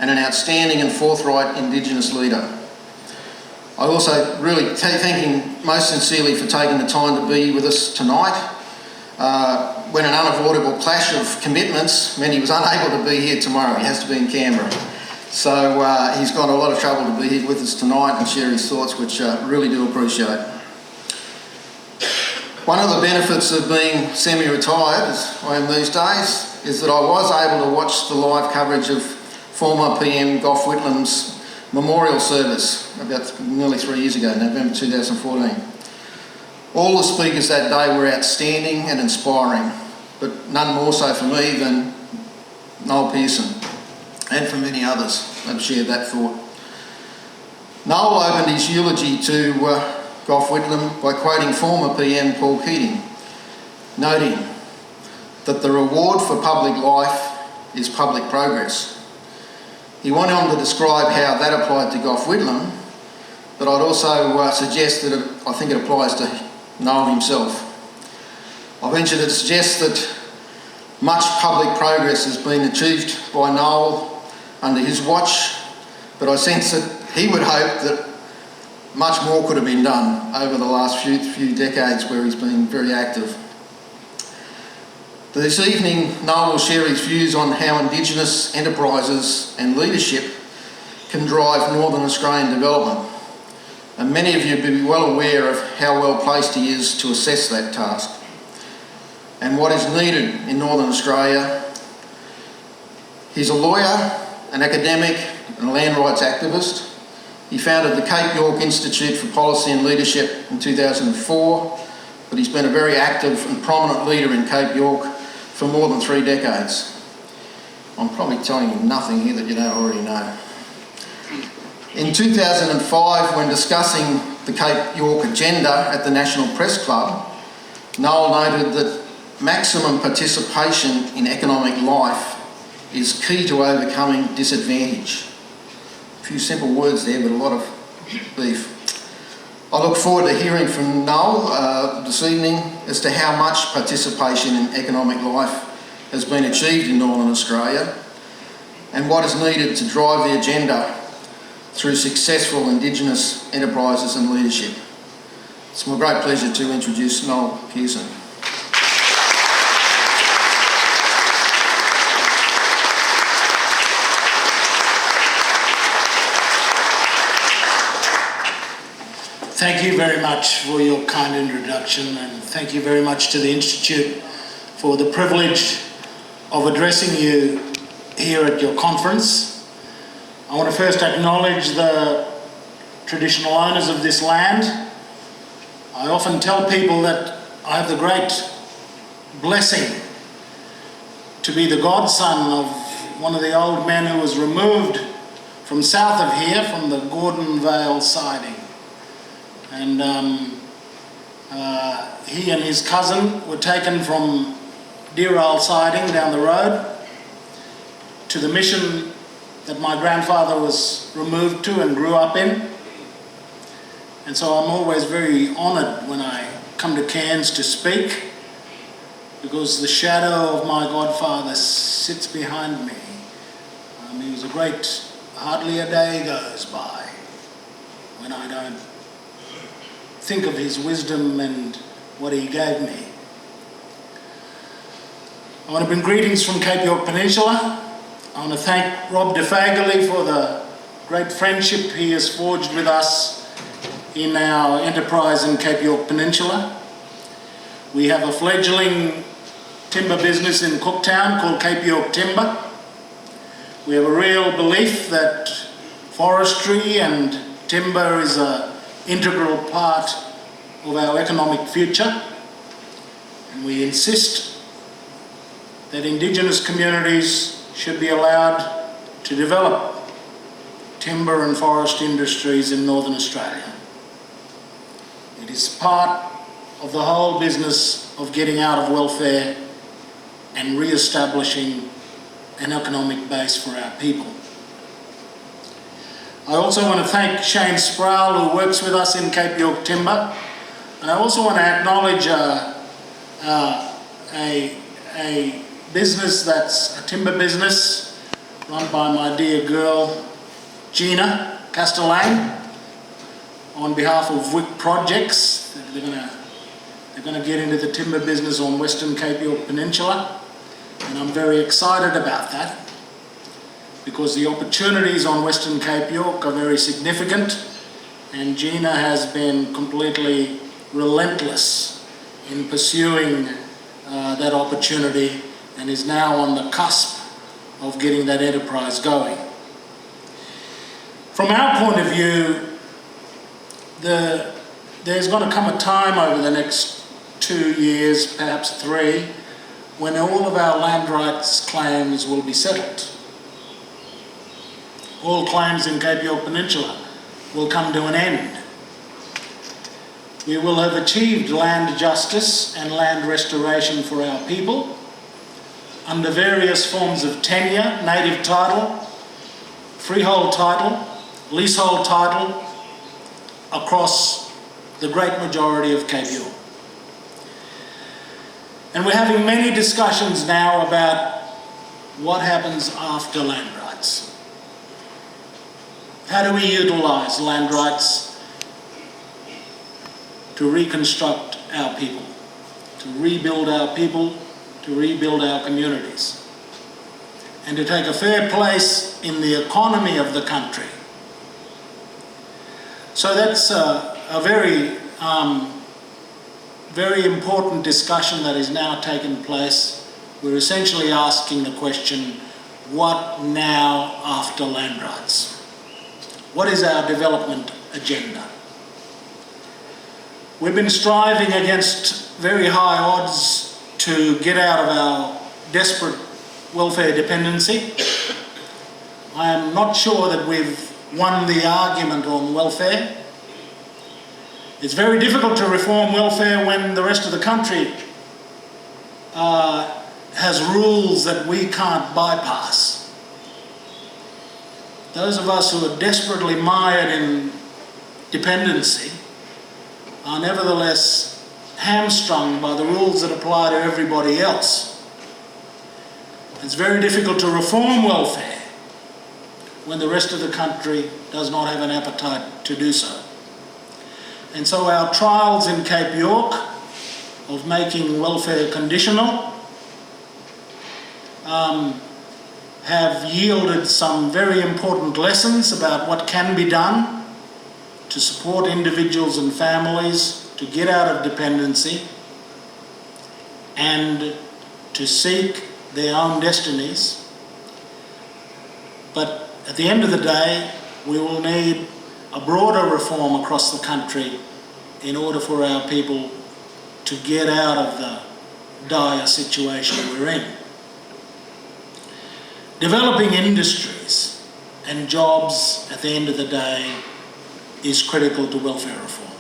and an outstanding and forthright Indigenous leader. I also really thank him most sincerely for taking the time to be with us tonight when an unavoidable clash of commitments meant he was unable to be here tomorrow. He has to be in Canberra. So he's got a lot of trouble to be here with us tonight and share his thoughts, which I really do appreciate. One of the benefits of being semi-retired, as I am these days, is that I was able to watch the live coverage of former PM Gough Whitlam's memorial service about nearly 3 years ago, November 2014. All the speakers that day were outstanding and inspiring, but none more so for me than Noel Pearson, and for many others that have shared that thought. Noel opened his eulogy to Gough Whitlam by quoting former PM Paul Keating, noting that the reward for public life is public progress. He went on to describe how that applied to Gough Whitlam, but I'd also suggest that I think it applies to Noel himself. I venture to suggest that much public progress has been achieved by Noel under his watch, but I sense that he would hope that much more could have been done over the last few decades where he's been very active. This evening, Noel will share his views on how Indigenous enterprises and leadership can drive Northern Australian development. And many of you will be well aware of how well placed he is to assess that task and what is needed in Northern Australia. He's a lawyer, an academic and a land rights activist. He founded the Cape York Institute for Policy and Leadership in 2004, but he's been a very active and prominent leader in Cape York for more than 3 decades. I'm probably telling you nothing here that you don't already know. In 2005, when discussing the Cape York agenda at the National Press Club, Noel noted that maximum participation in economic life is key to overcoming disadvantage. A few simple words there, but a lot of beef. I look forward to hearing from Noel this evening as to how much participation in economic life has been achieved in Northern Australia and what is needed to drive the agenda through successful Indigenous enterprises and leadership. It's my great pleasure to introduce Noel Pearson. Thank you very much for your kind introduction, and thank you very much to the Institute for the privilege of addressing you here at your conference. I want to first acknowledge the traditional owners of this land. I often tell people that I have the great blessing to be the godson of one of the old men who was removed from south of here, from the Gordon Vale siding. And he and his cousin were taken from Deer Isle siding down the road to the mission that my grandfather was removed to and grew up in. And so I'm always very honoured when I come to Cairns to speak, because the shadow of my godfather sits behind me. He was a great, hardly a day goes by when I don't think of his wisdom and what he gave me. I want to bring greetings from Cape York Peninsula. I want to thank Rob DeFagerley for the great friendship he has forged with us in our enterprise in Cape York Peninsula. We have a fledgling timber business in Cooktown called Cape York Timber. We have a real belief that forestry and timber is an integral part of our economic future, and we insist that Indigenous communities should be allowed to develop timber and forest industries in Northern Australia. It is part of the whole business of getting out of welfare and re-establishing an economic base for our people. I also want to thank Shane Sproul, who works with us in Cape York Timber, and I also want to acknowledge a business that's a timber business run by my dear girl, Gina Castellane, on behalf of WIC Projects. They're going to get into the timber business on Western Cape York Peninsula, and I'm very excited about that because the opportunities on Western Cape York are very significant, and Gina has been completely relentless in pursuing that opportunity and is now on the cusp of getting that enterprise going. From our point of view, there's going to come a time over the next 2 years, perhaps 3, when all of our land rights claims will be settled. All claims in Cape York Peninsula will come to an end. We will have achieved land justice and land restoration for our people under various forms of tenure, native title, freehold title, leasehold title, across the great majority of Cape York. And we're having many discussions now about what happens after land rights. How do we utilise land rights to reconstruct our people, to rebuild our people, to rebuild our communities, and to take a fair place in the economy of the country? So that's a very, very important discussion that is now taking place. We're essentially asking the question, what now after land rights? What is our development agenda? We've been striving against very high odds to get out of our desperate welfare dependency. I am not sure that we've won the argument on welfare. It's very difficult to reform welfare when the rest of the country has rules that we can't bypass. Those of us who are desperately mired in dependency are nevertheless hamstrung by the rules that apply to everybody else. It's very difficult to reform welfare when the rest of the country does not have an appetite to do so. And so our trials in Cape York of making welfare conditional have yielded some very important lessons about what can be done to support individuals and families to get out of dependency and to seek their own destinies. But at the end of the day, we will need a broader reform across the country in order for our people to get out of the dire situation we're in. Developing industries and jobs at the end of the day is critical to welfare reform.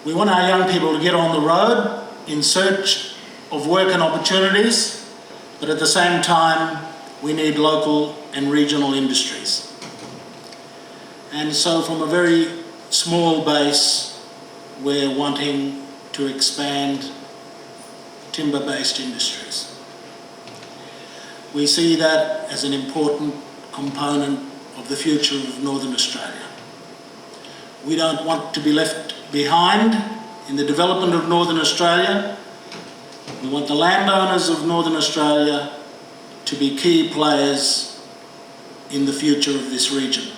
We want our young people to get on the road in search of work and opportunities, but at the same time, we need local and regional industries. And so from a very small base, we're wanting to expand timber-based industries. We see that as an important component of the future of Northern Australia. We don't want to be left behind in the development of Northern Australia. We want the landowners of Northern Australia to be key players in the future of this region.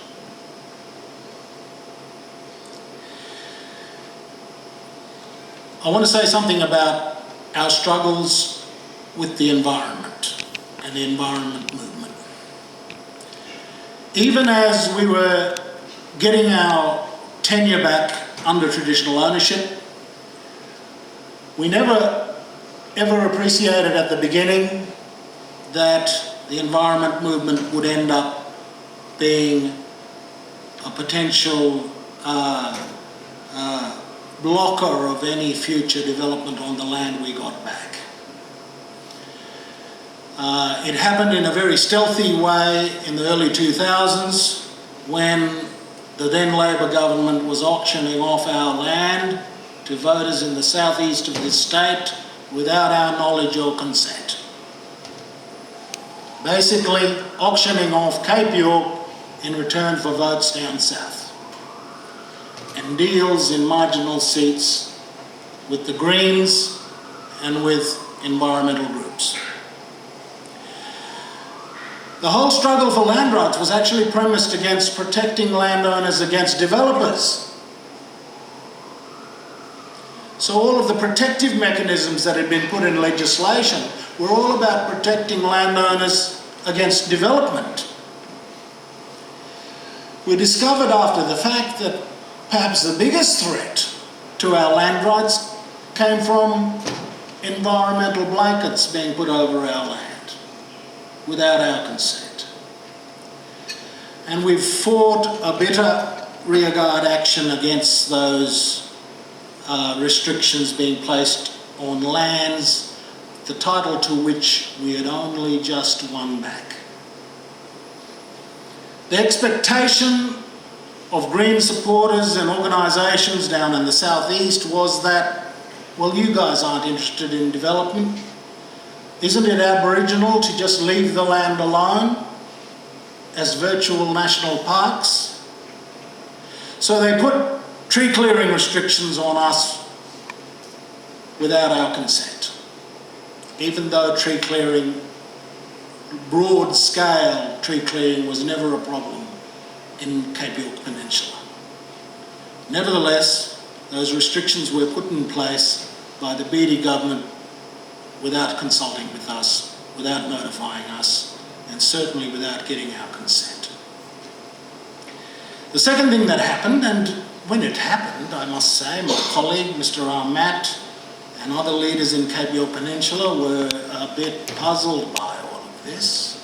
I want to say something about our struggles with the environment and the environment movement. Even as we were getting our tenure back under traditional ownership, we never ever appreciated at the beginning that the environment movement would end up being a potential blocker of any future development on the land we got back. It happened in a very stealthy way in the early 2000s when the then Labor government was auctioning off our land to voters in the southeast of this state without our knowledge or consent. basically auctioning off Cape York in return for votes down south, and deals in marginal seats with the Greens and with environmental groups. The whole struggle for land rights was actually premised against protecting landowners against developers. So all of the protective mechanisms that had been put in legislation were all about protecting landowners against development. We discovered after the fact that perhaps the biggest threat to our land rights came from environmental blankets being put over our land without our consent. And we've fought a bitter rearguard action against those restrictions being placed on lands, the title to which we had only just won back. The expectation of Green supporters and organisations down in the southeast was that, well, you guys aren't interested in development. Isn't it Aboriginal to just leave the land alone as virtual national parks? So they put tree clearing restrictions on us without our consent, even though tree clearing, broad scale tree clearing, was never a problem in Cape York Peninsula. Nevertheless, those restrictions were put in place by the Beattie government without consulting with us, without notifying us, and certainly without getting our consent. The second thing that happened, and when it happened, I must say, my colleague, Mr. Armat, and other leaders in Cape York Peninsula were a bit puzzled by all of this.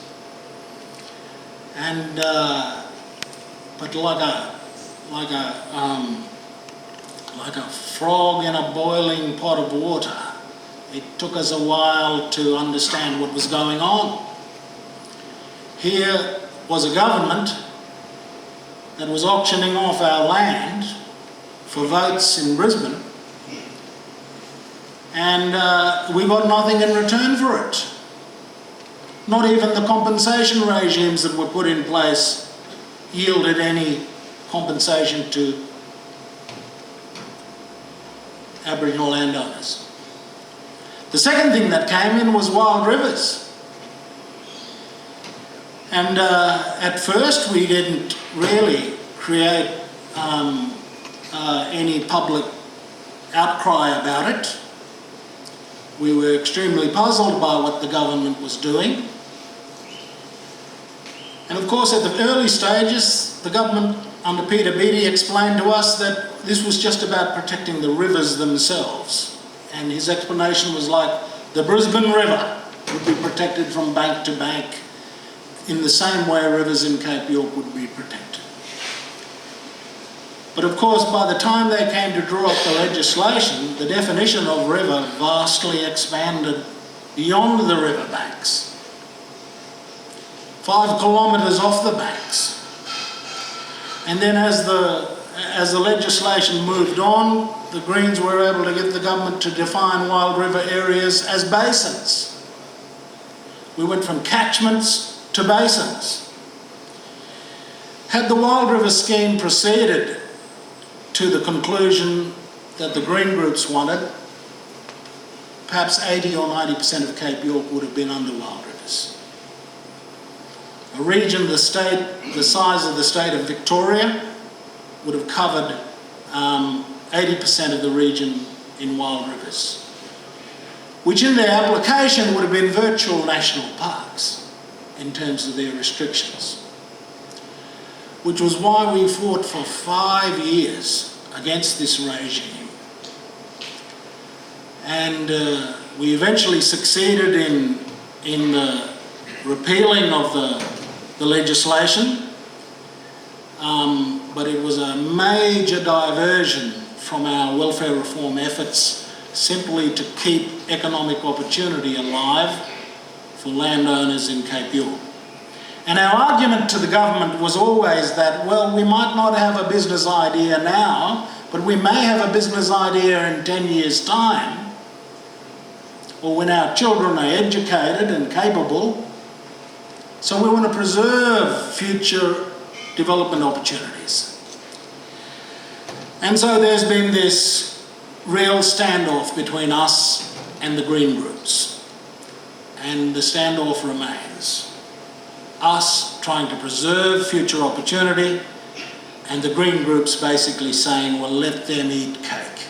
And, but like a frog in a boiling pot of water, it took us a while to understand what was going on. Here was a government that was auctioning off our land for votes in Brisbane, and we got nothing in return for it. Not even the compensation regimes that were put in place yielded any compensation to Aboriginal landowners. The second thing that came in was wild rivers. And at first we didn't really create any public outcry about it. We were extremely puzzled by what the government was doing. And of course, at the early stages, the government under Peter Beattie explained to us that this was just about protecting the rivers themselves. And his explanation was like, the Brisbane River would be protected from bank to bank in the same way rivers in Cape York would be protected. But of course, by the time they came to draw up the legislation, the definition of river vastly expanded beyond the river banks, 5 kilometres off the banks. And then as the legislation moved on, the Greens were able to get the government to define wild river areas as basins. We went from catchments to basins. Had the Wild River scheme proceeded to the conclusion that the Green groups wanted, perhaps 80 or 90% of Cape York would have been under wild rivers. A region the size of the state of Victoria would have covered 80% of the region in wild rivers, which in their application would have been virtual national parks in terms of their restrictions. Which was why we fought for 5 years against this regime. And we eventually succeeded in the repealing of the legislation, but it was a major diversion from our welfare reform efforts simply to keep economic opportunity alive for landowners in Cape York. And our argument to the government was always that, well, we might not have a business idea now, but we may have a business idea in 10 years' time, or when our children are educated and capable, So we want to preserve future development opportunities. And so there's been this real standoff between us and the green groups. And the standoff remains. Us trying to preserve future opportunity, and the green groups basically saying, well, let them eat cake.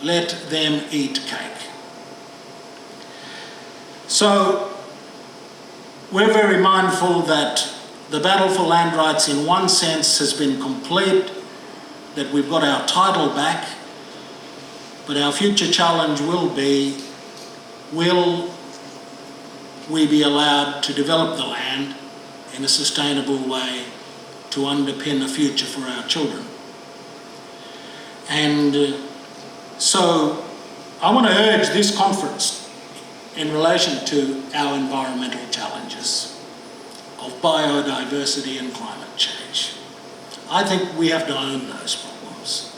Let them eat cake. So we're very mindful that the battle for land rights in one sense has been complete, that we've got our title back, but our future challenge will be, will we be allowed to develop the land in a sustainable way to underpin a future for our children? And so I want to urge this conference in relation to our environmental challenges of biodiversity and climate change. I think we have to own those problems.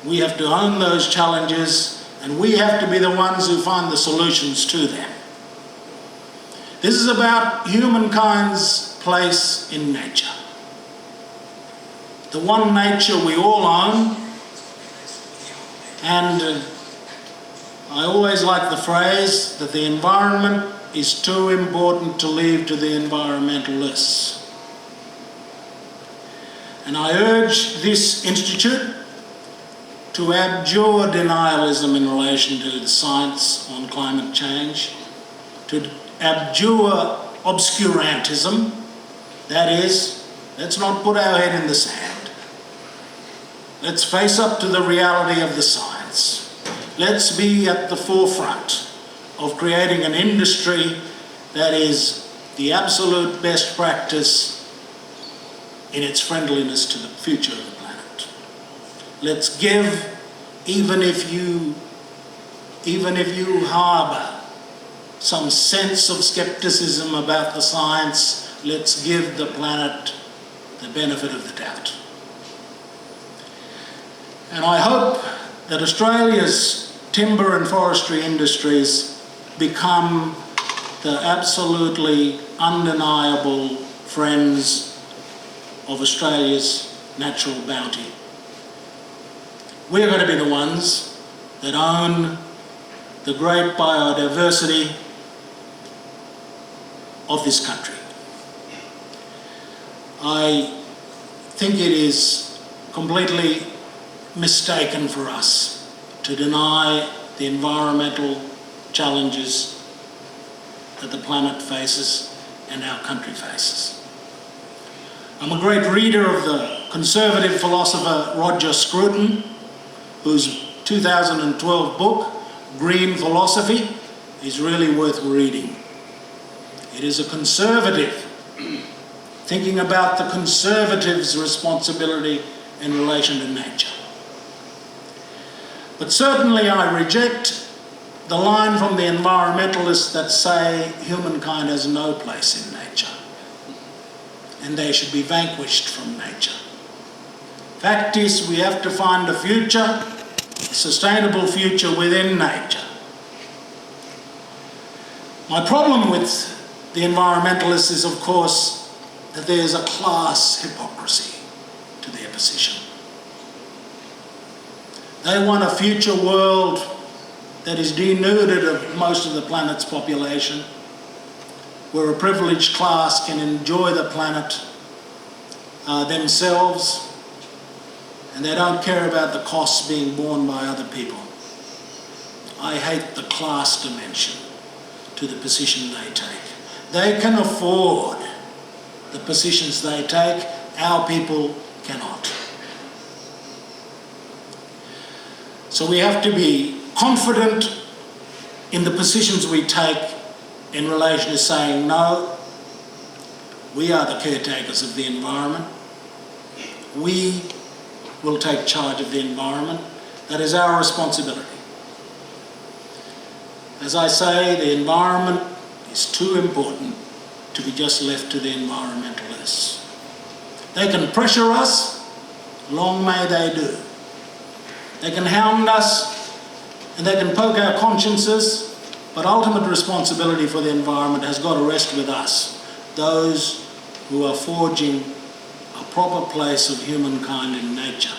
We have to own those challenges, and we have to be the ones who find the solutions to them. This is about humankind's place in nature. The one nature we all own, and I always like the phrase that the environment is too important to leave to the environmentalists. And I urge this institute to abjure denialism in relation to the science on climate change, to abjure obscurantism. That is, let's not put our head in the sand. Let's face up to the reality of the science. Let's be at the forefront of creating an industry that is the absolute best practice in its friendliness to the future of the planet. Let's give, even if you harbour some sense of skepticism about the science, let's give the planet the benefit of the doubt. And I hope that Australia's timber and forestry industries become the absolutely undeniable friends of Australia's natural bounty. We're going to be the ones that own the great biodiversity of this country. I think it is completely mistaken for us to deny the environmental challenges that the planet faces and our country faces. I'm a great reader of the conservative philosopher Roger Scruton, whose 2012 book, Green Philosophy, is really worth reading. It is a conservative thinking about the conservative's responsibility in relation to nature. But certainly I reject the line from the environmentalists that say humankind has no place in nature and they should be vanquished from nature. Fact is, we have to find a future, a sustainable future within nature. My problem with the environmentalists is, of course, that there's a class hypocrisy to their position. They want a future world that is denuded of most of the planet's population, where a privileged class can enjoy the planet themselves, and they don't care about the costs being borne by other people. I hate the class dimension to the position they take. They can afford the positions they take, our people cannot. So we have to be confident in the positions we take in relation to saying, no, we are the caretakers of the environment. We will take charge of the environment. That is our responsibility. As I say, the environment is too important to be just left to the environmentalists. They can pressure us, long may they do. They can hound us, and they can poke our consciences, But ultimate responsibility for the environment has got to rest with us, those who are forging a proper place of humankind in nature.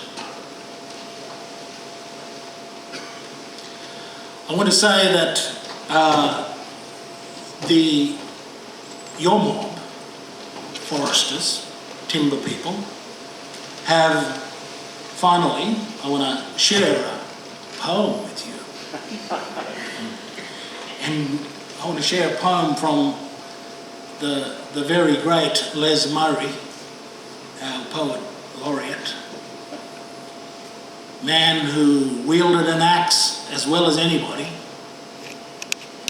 I want to say that your mob, foresters, timber people, have finally, I want to share a poem with you. And I want to share a poem from the very great Les Murray, our poet laureate, man who wielded an axe as well as anybody,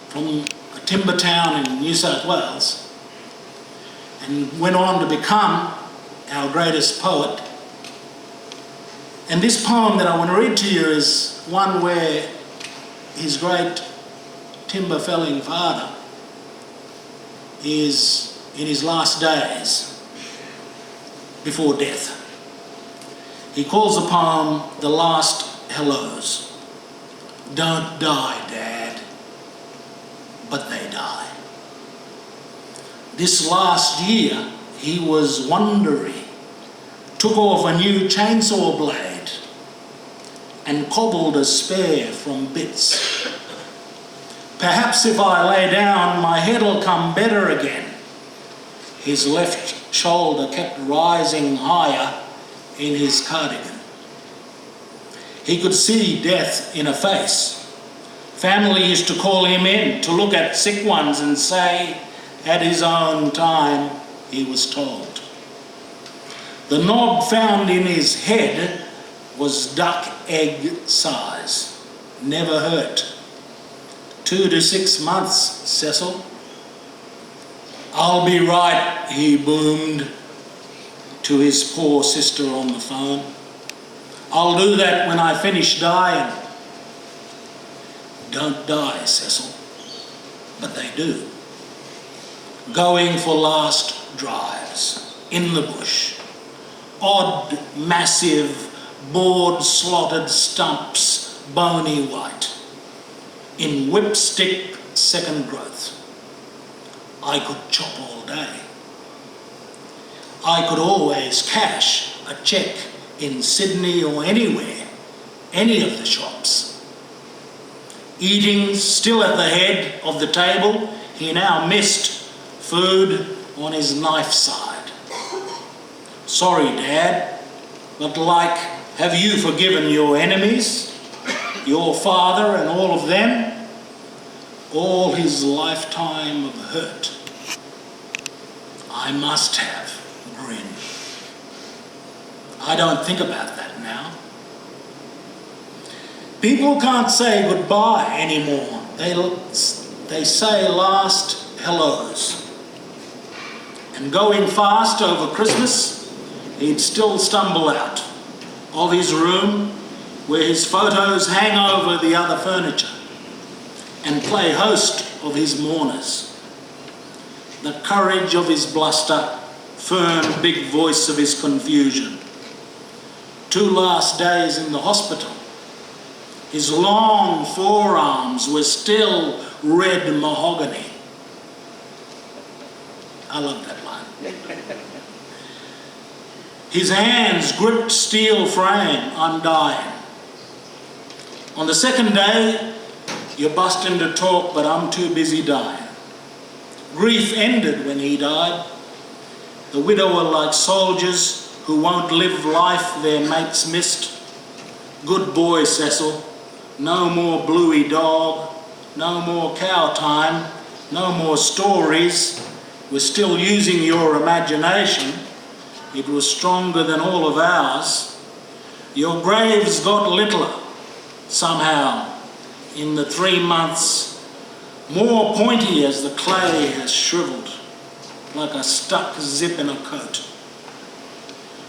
from a timber town in New South Wales, and went on to become our greatest poet. And this poem that I want to read to you is one where his great timber felling father is in his last days before death. He calls the poem The Last Hellos. Don't die, Dad, but they die. This last year he was wandering, took off a new chainsaw blade and cobbled a spare from bits. Perhaps if I lay down, my head'll come better again. His left shoulder kept rising higher in his cardigan. He could see death in a face. Family used to call him in to look at sick ones and say, at his own time, he was told. The knob found in his head was duck egg size. Never hurt. 2 to 6 months, Cecil. I'll be right, he boomed to his poor sister on the phone. I'll do that when I finish dying. Don't die, Cecil. But they do. Going for last drives in the bush. Odd, massive, board-slotted stumps, bony white. In whipstick second growth. I could chop all day. I could always cash a cheque in Sydney or anywhere, any of the shops. Eating still at the head of the table, he now missed food on his knife side. Sorry, Dad, but like, have you forgiven your enemies, your father and all of them? All his lifetime of hurt. I must have grin. I don't think about that now. People can't say goodbye anymore. They say last hellos. And going fast over Christmas, he'd still stumble out of his room where his photos hang over the other furniture and play host of his mourners. The courage of his bluster, firm big voice of his confusion. 2 last days in the hospital. His long forearms were still red mahogany. I love that line. His hands gripped steel frame, undying. On the second day, you bust into talk, but I'm too busy dying. Grief ended when he died. The widower like soldiers who won't live life their mates missed. Good boy, Cecil. No more bluey dog. No more cow time. No more stories. We're still using your imagination. It was stronger than all of ours. Your graves got littler, somehow, in the 3 months, more pointy as the clay has shriveled, like a stuck zip in a coat.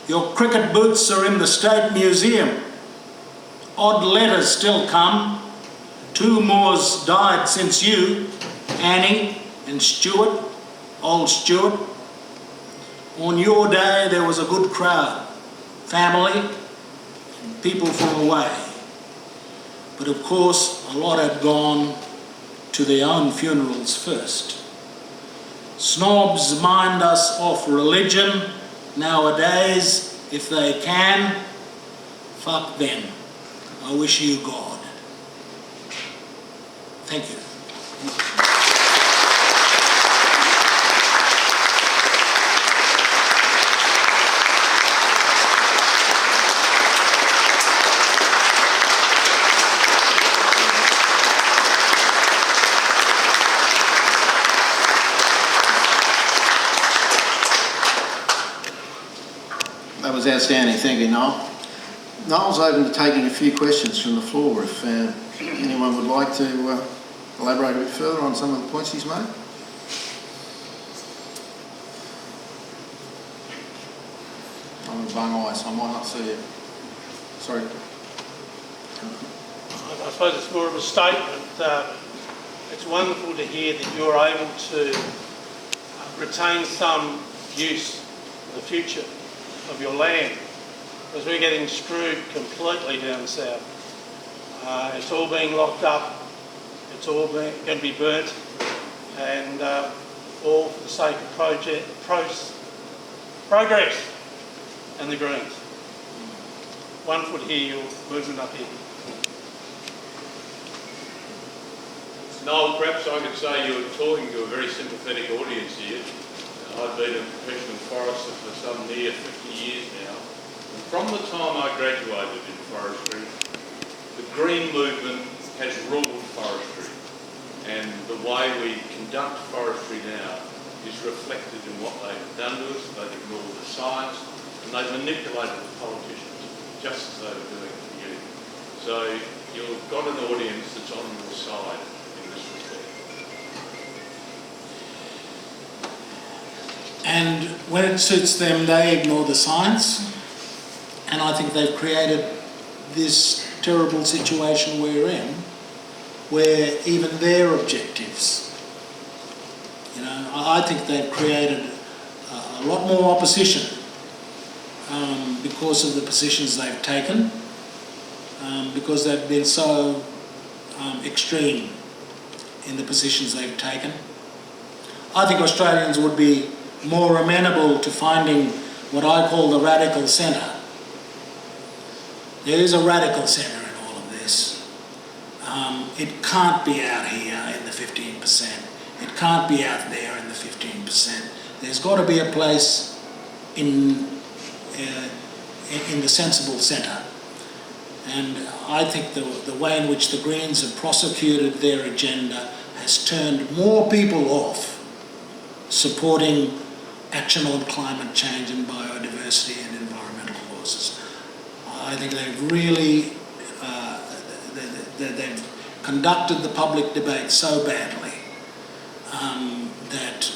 Your cricket boots are in the State Museum. Odd letters still come. 2 more's died since you, Annie and Stuart, old Stuart. On your day there was a good crowd, family and people from away. But of course a lot had gone to their own funerals first. Snobs mind us off religion nowadays if they can. Fuck them. I wish you God. Thank you. That was outstanding, thank you, Noel. Noel's open to taking a few questions from the floor if anyone would like to elaborate a bit further on some of the points he's made. I'm a bung eye, so I might not see you. Sorry. I suppose it's more of a statement. It's wonderful to hear that you're able to retain some use for the future of your land, because we're getting screwed completely down south. It's all being locked up, it's all going to be burnt, and all for the sake of progress and the Greens. Wonderful to hear your movement up here. Noel, perhaps I could say you're talking to a very sympathetic audience here. I've been a professional forester for some near 50 years now. And from the time I graduated in forestry, the green movement has ruled forestry. And the way we conduct forestry now is reflected in what they've done to us. They've ignored the science and they've manipulated the politicians just as they were doing to you. So you've got an audience that's on your side in this respect. And when it suits them, they ignore the science. And I think they've created this terrible situation we're in, where even their objectives, I think they've created a lot more opposition because of the positions they've taken, because they've been so extreme in the positions they've taken. I think Australians would be more amenable to finding what I call the radical centre. There is a radical centre in all of this. It can't be out here in the 15%. It can't be out there in the 15%. There's got to be a place in the sensible centre. And I think the way in which the Greens have prosecuted their agenda has turned more people off supporting action on climate change and biodiversity and environmental causes. I think they've really they've conducted the public debate so badly that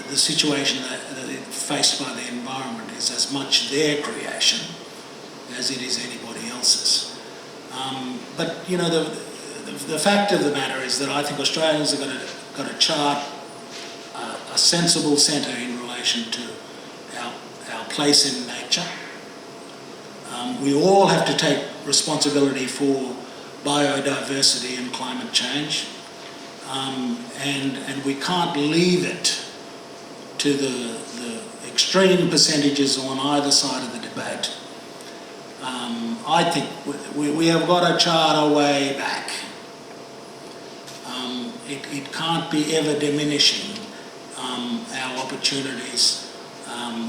the situation that faced by the environment is as much their creation as it is anybody else's. But the fact of the matter is that I think Australians are got to chart a sensible centre in relation to our place in nature. We all have to take responsibility for biodiversity and climate change, and we can't leave it to the extreme percentages on either side of the debate. I think we have got to chart our way back. It can't be ever diminishing our opportunities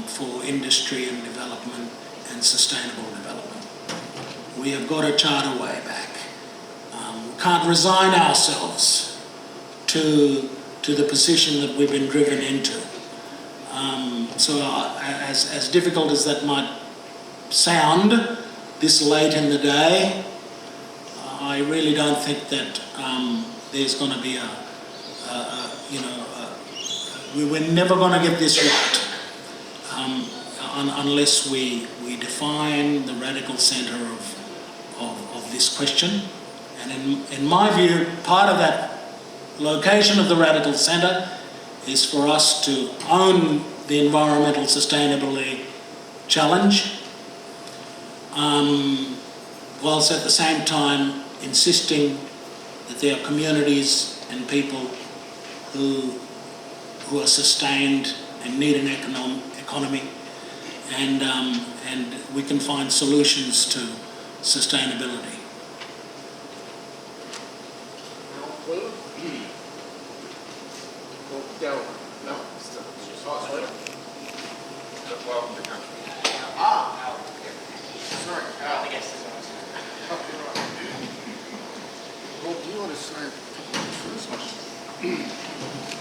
for industry and development and sustainable development. We have got to chart a way back. We can't resign ourselves to the position that we've been driven into. As difficult as that might sound this late in the day, I really don't think that there's going to be we're never going to get this right unless we define the radical centre of this question. And in my view, part of that location of the radical centre is for us to own the environmental sustainability challenge, whilst at the same time insisting that there are communities and people who are sustained and need an economy, and we can find solutions to sustainability. Welcome to country. Sorry. Well, do you want to say a couple of words first?